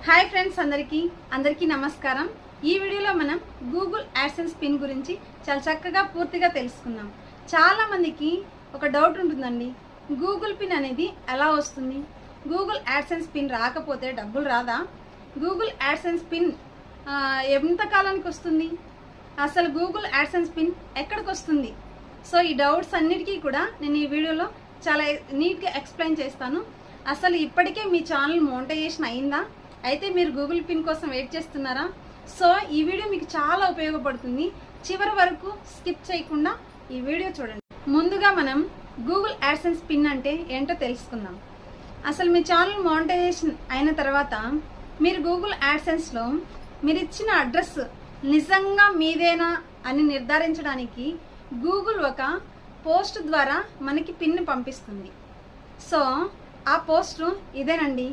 Hi friends, అందరికీ నమస్కారం. ఈ వీడియోలో మనం గూగుల్ యాడ్సెన్స్ పిన్ గురించి చాలా చక్కగా పూర్తిగా తెలుసుకుందాం. చాలా మందికి ఒక డౌట్ ఉంటుందండి, గూగుల్ పిన్ అనేది ఎలా వస్తుంది? గూగుల్ యాడ్సెన్స్ పిన్ రాకపోతే డబ్బులు రాదా? గూగుల్ యాడ్సెన్స్ పిన్ ఎంత కాలానికి వస్తుంది? అసలు గూగుల్ యాడ్సెన్స్ పిన్ ఎక్కడికి వస్తుంది? సో ఈ డౌట్స్ అన్నిటికీ కూడా నేను ఈ వీడియోలో చాలా నీట్గా ఎక్స్ప్లెయిన్ చేస్తాను. అసలు ఇప్పటికే మీ ఛానల్ మోనిటైజేషన్ అయిందా? అయితే మీరు గూగుల్ పిన్ కోసం వెయిట్ చేస్తున్నారా? సో ఈ వీడియో మీకు చాలా ఉపయోగపడుతుంది. చివరి వరకు స్కిప్ చేయకుండా ఈ వీడియో చూడండి. ముందుగా మనం గూగుల్ యాడ్సెన్స్ పిన్ అంటే ఏంటో తెలుసుకుందాం. అసలు మీ ఛానల్ మోనిటైజేషన్ అయిన తర్వాత మీరు గూగుల్ యాడ్సెన్స్లో మీరు ఇచ్చిన అడ్రస్ నిజంగా మీదేనా అని నిర్ధారించడానికి గూగుల్ ఒక పోస్ట్ ద్వారా మనకి పిన్ పంపిస్తుంది. సో ఆ పోస్ట్ ఇదేనండి.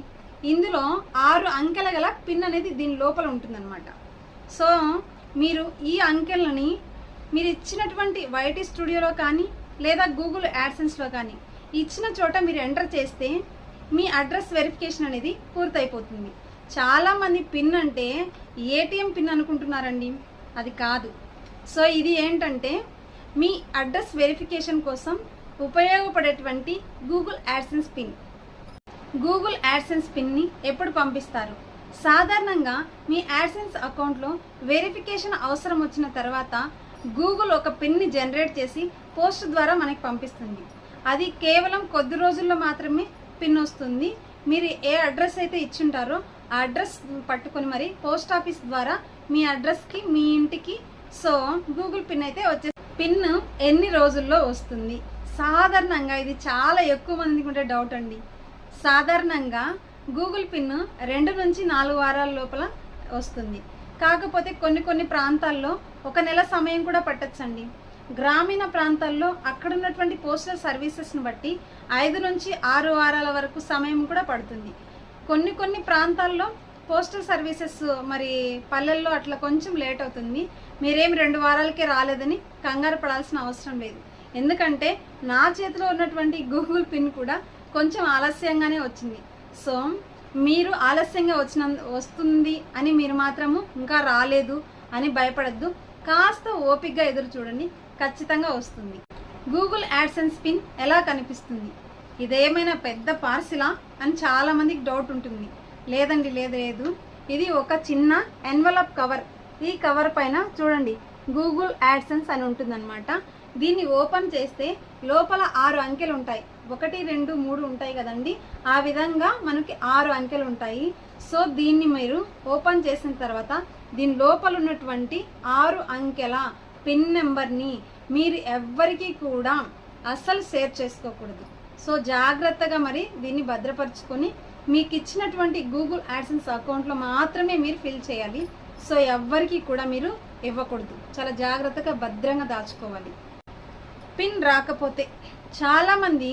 ఇందులో 6 అంకెల గల పిన్ అనేది దీని లోపల ఉంటుందన్నమాట. సో మీరు ఈ అంకెలని మీరు ఇచ్చినటువంటి వైటీ స్టూడియోలో కానీ లేదా గూగుల్ యాడ్సెన్స్లో కానీ ఇచ్చిన చోట మీరు ఎంటర్ చేస్తే మీ అడ్రస్ వెరిఫికేషన్ అనేది పూర్తయిపోతుంది. చాలామంది పిన్ అంటే ఏటీఎం పిన్ అనుకుంటున్నారండి, అది కాదు. సో ఇది ఏంటంటే మీ అడ్రస్ వెరిఫికేషన్ కోసం ఉపయోగపడేటువంటి Google AdSense pin. Google AdSense పిన్ని ఎప్పుడు పంపిస్తారు? సాధారణంగా మీ యాడ్సెన్స్ అకౌంట్లో వెరిఫికేషన్ అవసరం వచ్చిన తర్వాత గూగుల్ ఒక పిన్ని జనరేట్ చేసి పోస్ట్ ద్వారా మనకి పంపిస్తుంది. అది కేవలం కొద్ది రోజుల్లో మాత్రమే పిన్ వస్తుంది. మీరు ఏ అడ్రస్ అయితే ఇచ్చుంటారో ఆ అడ్రస్ పట్టుకొని మరి పోస్ట్ ఆఫీస్ ద్వారా మీ అడ్రస్కి మీ ఇంటికి సో గూగుల్ పిన్ అయితే వచ్చే పిన్ ఎన్ని రోజుల్లో వస్తుంది? సాధారణంగా ఇది చాలా ఎక్కువ మందికి ఉండే డౌట్ అండి. సాధారణంగా గూగుల్ పిన్ 2 నుంచి 4 వారాల లోపల వస్తుంది. కాకపోతే కొన్ని ప్రాంతాల్లో 1 నెల సమయం కూడా పట్టొచ్చండి. గ్రామీణ ప్రాంతాల్లో అక్కడ ఉన్నటువంటి పోస్టల్ సర్వీసెస్ని బట్టి 5 నుంచి 6 వారాల వరకు సమయం కూడా పడుతుంది. కొన్ని ప్రాంతాల్లో పోస్టల్ సర్వీసెస్ మరి పల్లెల్లో అట్లా కొంచెం లేట్ అవుతుంది. మీరేం 2 వారాలకే రాలేదని కంగారు పడాల్సిన అవసరం లేదు. ఎందుకంటే నా చేతిలో ఉన్నటువంటి గూగుల్ పిన్ కూడా కొంచెం ఆలస్యంగానే వచ్చింది. సో మీరు ఆలస్యంగా వస్తుంది అని మీరు మాత్రము ఇంకా రాలేదు అని భయపడద్దు. కాస్త ఓపికగా ఎదురు చూడండి, ఖచ్చితంగా వస్తుంది. గూగుల్ యాడ్సెన్స్ పిన్ ఎలా కనిపిస్తుంది? ఇదేమైనా పెద్ద పార్సిలా అని చాలా మందికి డౌట్ ఉంటుంది. లేదండి, లేదు. ఇది ఒక చిన్న ఎన్వలప్ కవర్. ఈ కవర్ పైన చూడండి గూగుల్ యాడ్సెన్స్ అని ఉంటుందన్నమాట. దీన్ని ఓపెన్ చేస్తే లోపల 6 అంకెలు ఉంటాయి. 1, 2, 3 ఉంటాయి కదండి. ఆ విధంగా మనకి 6 అంకెలు ఉంటాయి. సో దీన్ని మీరు ఓపెన్ చేసిన తర్వాత దీని లోపల ఉన్నటువంటి 6 అంకెల పిన్ నెంబర్ని మీరు ఎవ్వరికీ కూడా అస్సలు షేర్ చేసుకోకూడదు. సో జాగ్రత్తగా మరి దీన్ని భద్రపరుచుకొని మీకు ఇచ్చినటువంటి గూగుల్ యాడ్సెన్స్ అకౌంట్లో మాత్రమే మీరు ఫిల్ చేయాలి. సో ఎవ్వరికీ కూడా మీరు ఇవ్వకూడదు. చాలా జాగ్రత్తగా భద్రంగా దాచుకోవాలి. పిన్ రాకపోతే చాలామంది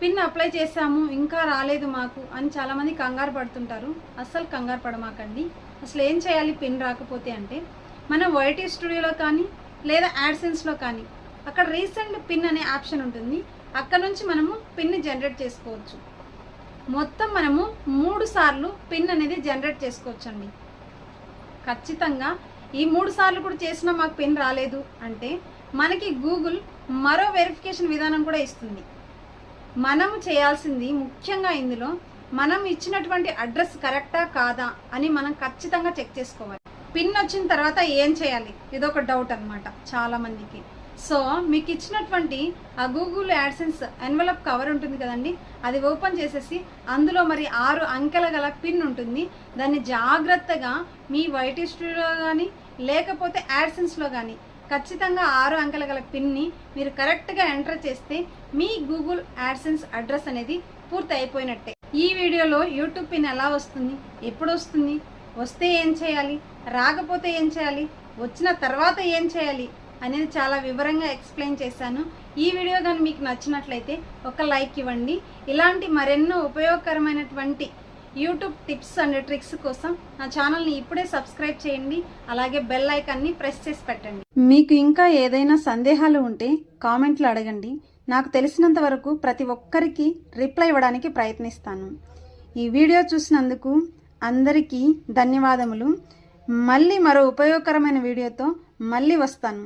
పిన్ అప్లై చేసాము ఇంకా రాలేదు మాకు అని చాలామంది కంగారు పడుతుంటారు. అస్సలు కంగారు పడమాకండి. అసలు ఏం చేయాలి పిన్ రాకపోతే అంటే, మనం వైటీ స్టూడియోలో కానీ లేదా యాడ్సెన్స్లో కానీ అక్కడ రీసెంట్ పిన్ అనే ఆప్షన్ ఉంటుంది. అక్కడ నుంచి మనము పిన్ని జనరేట్ చేసుకోవచ్చు. మొత్తం మనము 3 సార్లు పిన్ అనేది జనరేట్ చేసుకోవచ్చు అండి. ఖచ్చితంగా ఈ 3 సార్లు కూడా చేసినా మాకు పిన్ రాలేదు అంటే మనకి గూగుల్ మరో వెరిఫికేషన్ విధానం కూడా ఇస్తుంది. మనము చేయాల్సింది ముఖ్యంగా ఇందులో మనం ఇచ్చినటువంటి అడ్రస్ కరెక్టా కాదా అని మనం ఖచ్చితంగా చెక్ చేసుకోవాలి. పిన్ వచ్చిన తర్వాత ఏం చేయాలి? ఇదొక డౌట్ అనమాట చాలా మందికి. సో మీకు ఇచ్చినటువంటి ఆ గూగుల్ యాడ్సెన్స్ ఎన్వలప్ కవర్ ఉంటుంది కదండి, అది ఓపెన్ చేసేసి అందులో మరి 6 అంకెల గల పిన్ ఉంటుంది. దాన్ని జాగ్రత్తగా మీ వైటీ స్టూడియోలో కానీ లేకపోతే యాడ్సెన్స్లో కానీ ఖచ్చితంగా 6 అంకెల గల పిన్ని మీరు కరెక్ట్గా ఎంటర్ చేస్తే మీ గూగుల్ యాడ్సెన్స్ అడ్రస్ అనేది పూర్తి అయిపోయినట్టే. ఈ వీడియోలో యూట్యూబ్ పిన్ ఎలా వస్తుంది, ఎప్పుడు వస్తుంది, వస్తే ఏం చేయాలి, రాకపోతే ఏం చేయాలి, వచ్చిన తర్వాత ఏం చేయాలి అనేది చాలా వివరంగా ఎక్స్ప్లెయిన్ చేశాను. ఈ వీడియో కానీ మీకు నచ్చినట్లయితే ఒక లైక్ ఇవ్వండి. ఇలాంటి మరెన్నో ఉపయోగకరమైనటువంటి యూట్యూబ్ టిప్స్ అండ్ ట్రిక్స్ కోసం నా ఛానల్ని ఇప్పుడే సబ్స్క్రైబ్ చేయండి. అలాగే బెల్ ఐకాన్ని ప్రెస్ చేసి పెట్టండి. మీకు ఇంకా ఏదైనా సందేహాలు ఉంటే కామెంట్లు అడగండి. నాకు తెలిసినంత వరకు ప్రతి ఒక్కరికి రిప్లై ఇవ్వడానికి ప్రయత్నిస్తాను. ఈ వీడియో చూసినందుకు అందరికీ ధన్యవాదములు. మళ్ళీ మరో ఉపయోగకరమైన వీడియోతో మళ్ళీ వస్తాను.